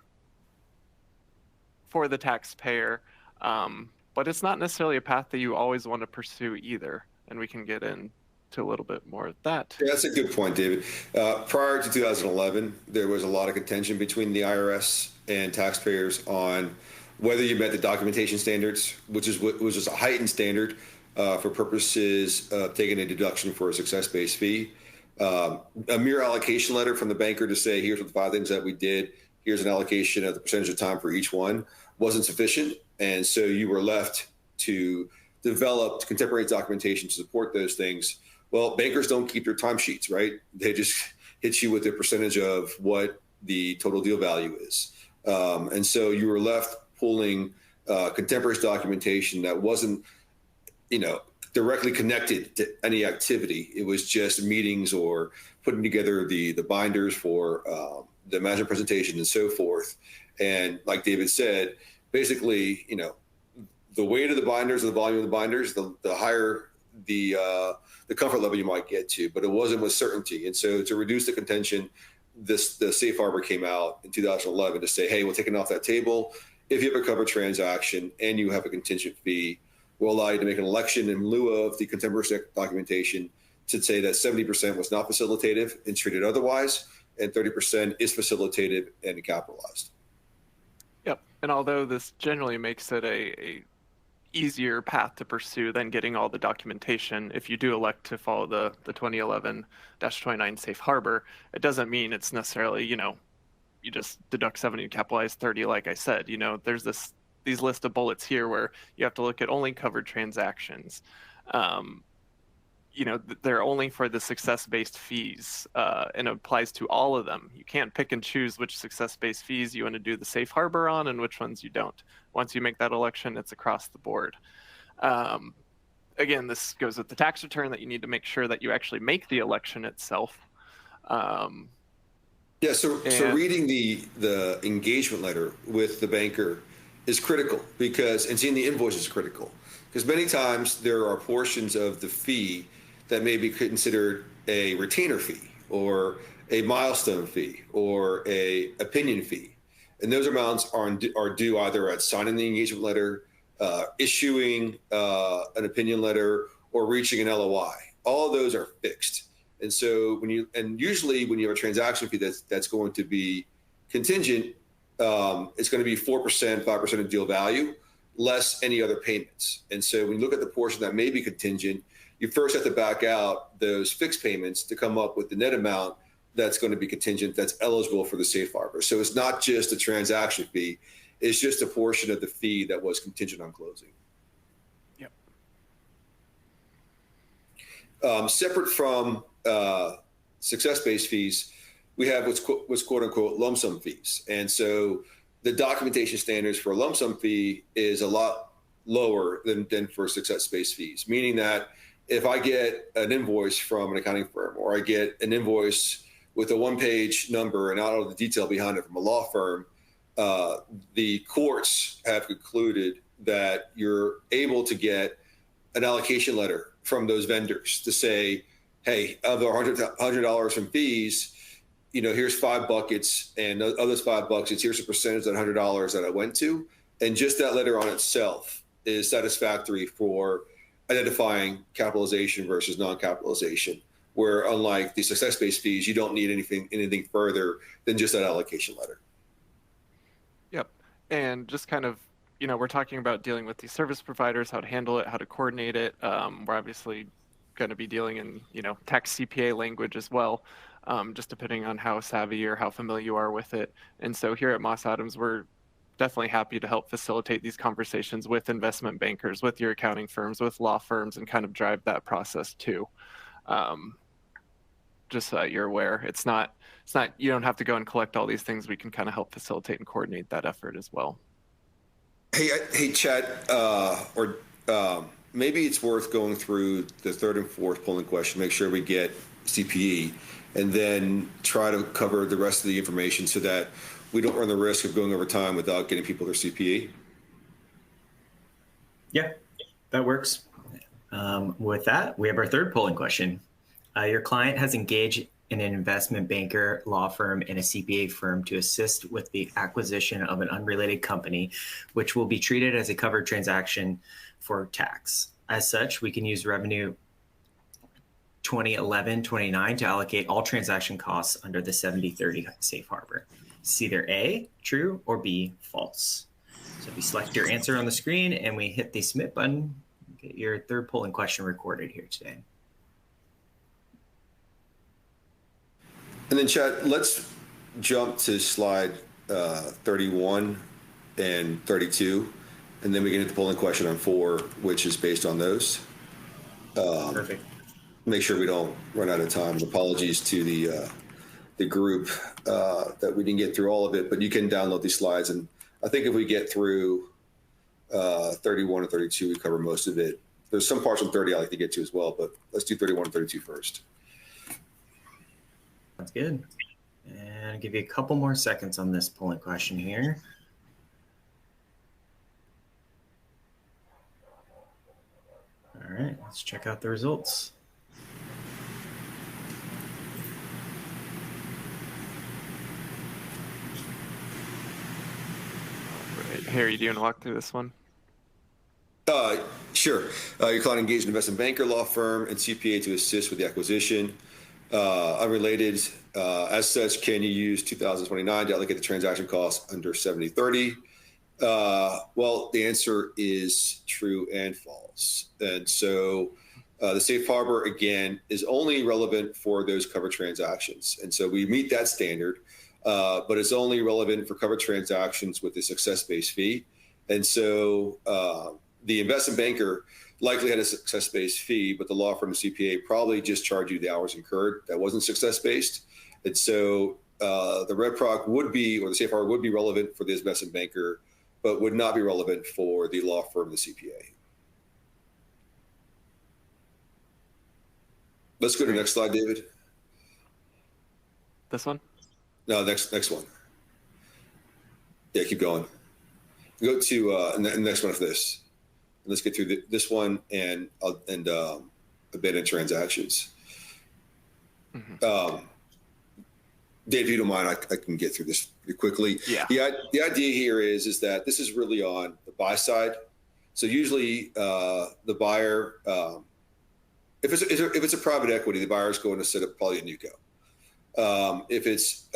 the taxpayer, but it's not necessarily a path that you always want to pursue either. And we can get into a little bit more of that. Yeah, that's a good point, David. Prior to 2011, there was a lot of contention between the IRS and taxpayers on whether you met the documentation standards, which was just a heightened standard for purposes of taking a deduction for a success-based fee. A mere allocation letter from the banker to say, here's what the 5 things that we did, here's an allocation of the percentage of time for each one, wasn't sufficient. And so you were left to develop contemporary documentation to support those things. Well, bankers don't keep their timesheets, right? They just hit you with a percentage of what the total deal value is. And so you were left pulling contemporary documentation that wasn't, directly connected to any activity. It was just meetings or putting together the binders for the management presentation and so forth. And like David said, basically, the weight of the binders or the volume of the binders, the higher the comfort level you might get to, but it wasn't with certainty. And so to reduce the contention, the safe harbor came out in 2011 to say, hey, we'll take it off that table. If you have a covered transaction and you have a contingent fee, we'll allow you to make an election in lieu of the contemporary documentation to say that 70% was not facilitative and treated otherwise, and 30% is facilitative and capitalized. Yep. And although this generally makes it a easier path to pursue than getting all the documentation, if you do elect to follow the 2011-29 safe harbor, it doesn't mean it's necessarily, you just deduct 70 and capitalize 30, like I said. There's these list of bullets here where you have to look at only covered transactions. They're only for the success-based fees, and it applies to all of them. You can't pick and choose which success-based fees you want to do the safe harbor on and which ones you don't. Once you make that election, it's across the board. Again, this goes with the tax return, that you need to make sure that you actually make the election itself. So reading the engagement letter with the banker is critical, and seeing the invoice is critical, because many times there are portions of the fee that may be considered a retainer fee or a milestone fee or a opinion fee. And those amounts are due either at signing the engagement letter, issuing an opinion letter, or reaching an LOI. All of those are fixed. And so usually when you have a transaction fee that's going to be contingent, it's going to be 4%, 5% of deal value, less any other payments. And so when you look at the portion that may be contingent, you first have to back out those fixed payments to come up with the net amount that's going to be contingent, that's eligible for the safe harbor. So it's not just a transaction fee, it's just a portion of the fee that was contingent on closing. Yep. Separate from success-based fees, we have what's quote unquote lump sum fees. And so the documentation standards for a lump sum fee is a lot lower than for success-based fees, meaning that if I get an invoice from an accounting firm, or I get an invoice with a one-page number and not all the detail behind it from a law firm, the courts have concluded that you're able to get an allocation letter from those vendors to say, hey, of the $100 from fees, here's 5 buckets, and of those 5 buckets, here's a percentage of that $100 that I went to. And just that letter on itself is satisfactory for identifying capitalization versus non-capitalization, where unlike the success-based fees, you don't need anything further than just that allocation letter. Yep. And just kind of, we're talking about dealing with these service providers, how to handle it, how to coordinate it. We're obviously going to be dealing in, tax CPA language as well, just depending on how savvy or how familiar you are with it. And so here at Moss Adams, we're definitely happy to help facilitate these conversations with investment bankers, with your accounting firms, with law firms, and kind of drive that process too. Just so that you're aware, it's not, you don't have to go and collect all these things. We can kind of help facilitate and coordinate that effort as well. Hey, Chad, or maybe it's worth going through the third and fourth polling question, make sure we get CPE, and then try to cover the rest of the information so that we don't run the risk of going over time without getting people their CPE. Yeah, that works. With that, we have our third polling question. Your client has engaged in an investment banker, law firm, and a CPA firm to assist with the acquisition of an unrelated company, which will be treated as a covered transaction for tax. As such, we can use Revenue 2011-29 to allocate all transaction costs under the 70-30 safe harbor. It's either A, true, or B, false. So if you select your answer on the screen and we hit the submit button, get your third polling question recorded here today. And then, Chad, let's jump to slide 31 and 32, and then we get into the polling question on 4, which is based on those. Perfect. Make sure we don't run out of time. Apologies to the group that we didn't get through all of it, but you can download these slides. And I think if we get through 31 and 32, we cover most of it. There's some parts on 30 I'd like to get to as well, but let's do 31 and 32 first. That's good. And I'll give you a couple more seconds on this polling question here. All right, let's check out the results. Right. Harry, do you want to walk through this one? Sure. Your client engaged an investment banker, law firm, and CPA to assist with the acquisition. Unrelated, as such, can you use 2029 to allocate the transaction costs under 70-30? Well, the answer is true and false. And so the safe harbor, again, is only relevant for those covered transactions. And so we meet that standard, but it's only relevant for covered transactions with a success-based fee. And so the investment banker likely had a success-based fee, but the law firm and CPA probably just charged you the hours incurred. That wasn't success-based. And so the red proc would be, or the safe harbor would be relevant for the investment banker, but would not be relevant for the law firm and the CPA. Let's go to the next slide, David. This one? No, next one. Yeah, keep going. Go to the next one after this. Let's get through this one and abandoned transactions. Mm-hmm. Dave, if you don't mind, I can get through this pretty quickly. Yeah. The idea here is that this is really on the buy side. So usually the buyer, if it's a private equity, the buyer is going to set up probably a NewCo. If it's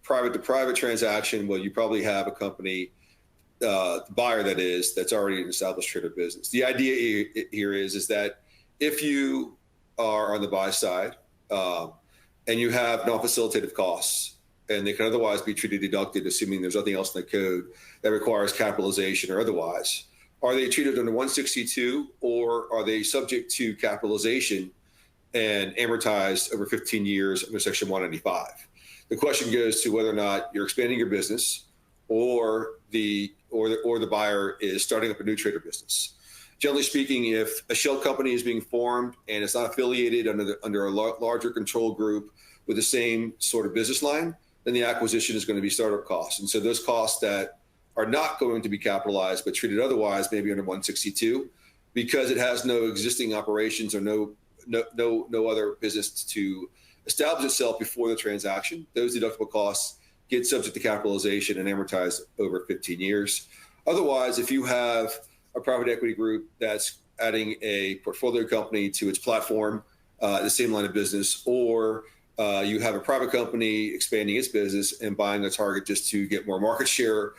private to private transaction, well, you probably have a company, the buyer that's already an established trader business. The idea here is that if you are on the buy side and you have non-facilitative costs, and they can otherwise be treated deducted, assuming there's nothing else in the code that requires capitalization or otherwise, are they treated under 162 or are they subject to capitalization and amortized over 15 years under Section 195? The question goes to whether or not you're expanding your business or the buyer is starting up a new trader business. Generally speaking, if a shell company is being formed and it's not affiliated under a larger control group with the same sort of business line, then the acquisition is going to be startup costs. And so those costs that are not going to be capitalized but treated otherwise, maybe under 162, because it has no existing operations or no other business to establish itself before the transaction, those deductible costs get subject to capitalization and amortized over 15 years. Otherwise, if you have a private equity group that's adding a portfolio company to its platform, the same line of business, or you have a private company expanding its business and buying a target just to get more market share,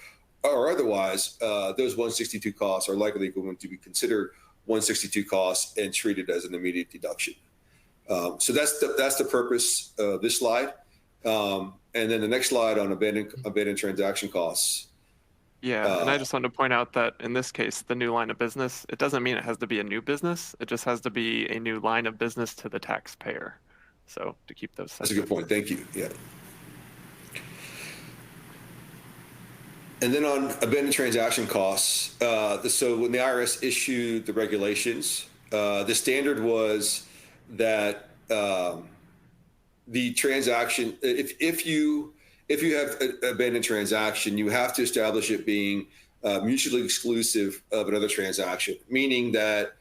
or otherwise, those 162 costs are likely going to be considered 162 costs and treated as an immediate deduction. So that's the purpose of this slide. And then the next slide on abandoned transaction costs. Yeah, and I just wanted to point out that in this case, the new line of business, it doesn't mean it has to be a new business. It just has to be a new line of business to the taxpayer. So to keep those. That's a good point. Thank you. Yeah. And then on abandoned transaction costs, so when the IRS issued the regulations, the standard was that the transaction, if you have an abandoned transaction, you have to establish it being mutually exclusive of another transaction, meaning that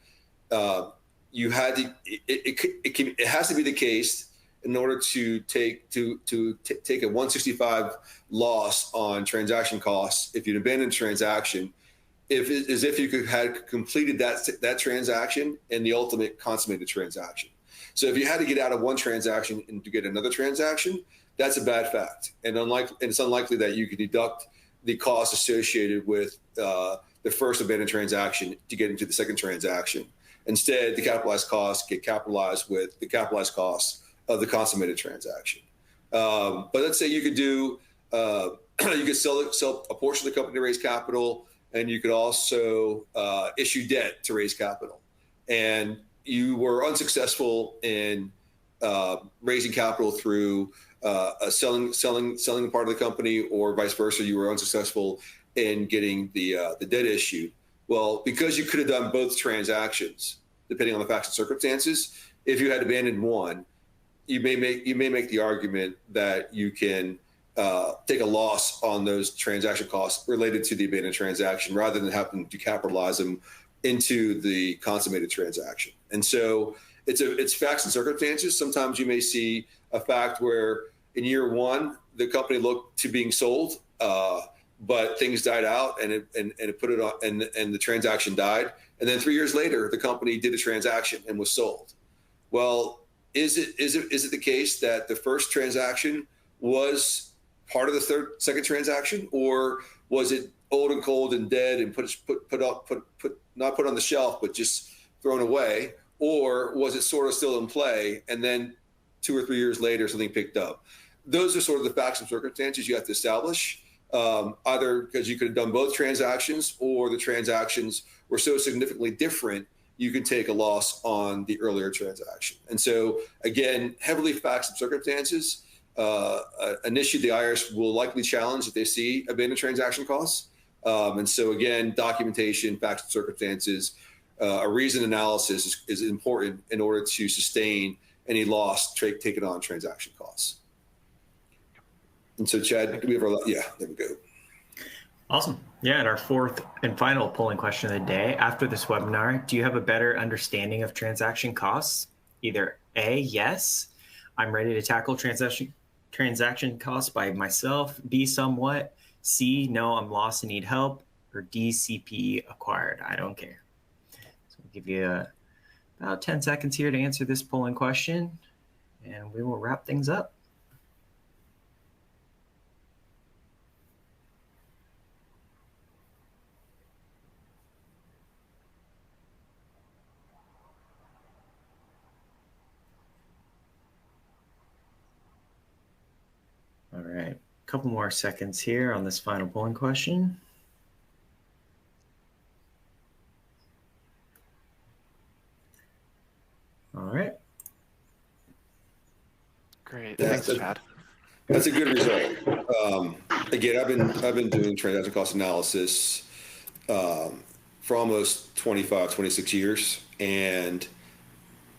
you had to. It has to be the case in order to take a 165 loss on transaction costs if you'd abandoned transaction, as if you had completed that transaction and the ultimate consummated transaction. So if you had to get out of one transaction and to get another transaction, that's a bad fact, and it's unlikely that you could deduct the costs associated with the first abandoned transaction to get into the second transaction. Instead, the capitalized costs get capitalized with the capitalized costs of the consummated transaction. But let's say you could do, you could sell a portion of the company to raise capital, and you could also issue debt to raise capital. And you were unsuccessful in raising capital through selling part of the company, or vice versa. You were unsuccessful in getting the debt issued. Well, because you could have done both transactions, depending on the facts and circumstances, if you had abandoned one, you may make the argument that you can take a loss on those transaction costs related to the abandoned transaction, rather than having to capitalize them into the consummated transaction. And so it's facts and circumstances. Sometimes you may see a fact where in year one the company looked to being sold, but things died out and it put it on, and the transaction died. And then 3 years later, the company did a transaction and was sold. Well, is it the case that the first transaction was part of the second transaction, or was it old and cold and dead and not put on the shelf, but just thrown away? Or was it sort of still in play, and then 2 or 3 years later, something picked up? Those are sort of the facts and circumstances you have to establish, either because you could have done both transactions, or the transactions were so significantly different, you can take a loss on the earlier transaction. And so, again, heavily facts and circumstances, an issue the IRS will likely challenge if they see abandoned transaction costs. And so, again, documentation, facts and circumstances, a reasoned analysis is important in order to sustain any loss taken on transaction costs. And so, Chad, do we have yeah, there we go. Awesome. Yeah, and our fourth and final polling question of the day. After this webinar, do you have a better understanding of transaction costs? Either A, yes, I'm ready to tackle transaction costs by myself. B, somewhat. C, no, I'm lost and need help. Or D, CPE acquired. I don't care. So we'll give you about 10 seconds here to answer this polling question, and we will wrap things up. All right, a couple more seconds here on this final polling question. All right. Great. Yeah, Thanks, Chad. That's a good result. Again, I've been doing transaction cost analysis for almost 25, 26 years, and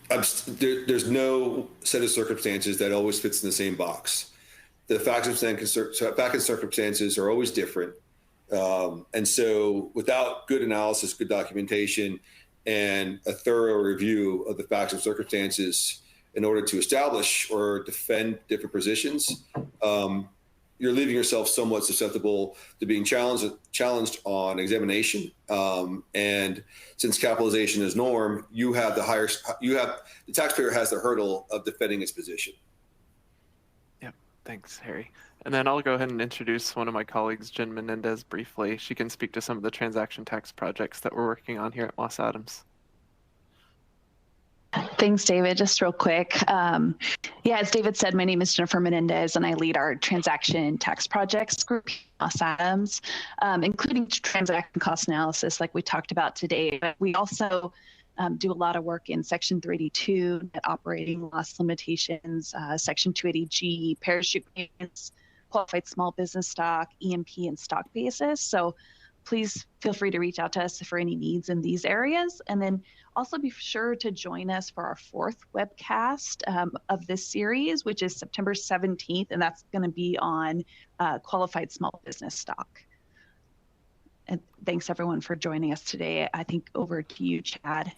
there's no set of circumstances that always fits in the same box. The facts and circumstances are always different. And so without good analysis, good documentation, and a thorough review of the facts and circumstances in order to establish or defend different positions, you're leaving yourself somewhat susceptible to being challenged on examination. And since capitalization is norm, the taxpayer has the hurdle of defending its position. Yep. Thanks, Harry. And then I'll go ahead and introduce one of my colleagues, Jen Menendez, briefly. She can speak to some of the transaction tax projects that we're working on here at Moss Adams. Thanks, David. Just real quick. Yeah, as David said, my name is Jennifer Menendez, and I lead our transaction tax projects group here at Moss Adams, including transaction cost analysis like we talked about today. But we also do a lot of work in Section 382, net operating loss limitations, Section 280G, parachute payments, qualified small business stock, EMP, and stock basis. So please feel free to reach out to us for any needs in these areas. And then also be sure to join us for our fourth webcast of this series, which is September 17th, and that's going to be on qualified small business stock. And thanks everyone for joining us today. I think over to you, Chad.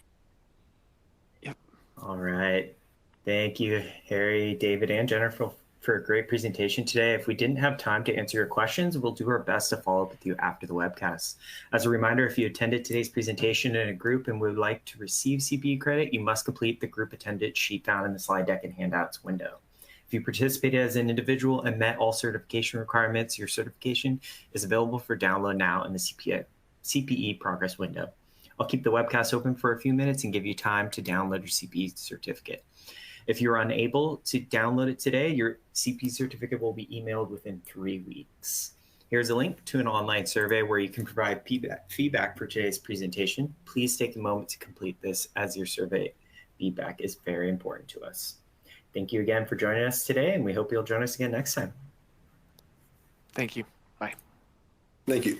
Yep. All right. Thank you, Harry, David, and Jennifer for a great presentation today. If we didn't have time to answer your questions, we'll do our best to follow up with you after the webcast. As a reminder, if you attended today's presentation in a group and would like to receive CPE credit, you must complete the group attendance sheet found in the slide deck and handouts window. If you participated as an individual and met all certification requirements, your certification is available for download now in the CPE progress window. I'll keep the webcast open for a few minutes and give you time to download your CPE certificate. If you're unable to download it today, your CPE certificate will be emailed within 3 weeks. Here's a link to an online survey where you can provide feedback for today's presentation. Please take a moment to complete this, as your survey feedback is very important to us. Thank you again for joining us today, and we hope you'll join us again next time. Thank you. Bye. Thank you.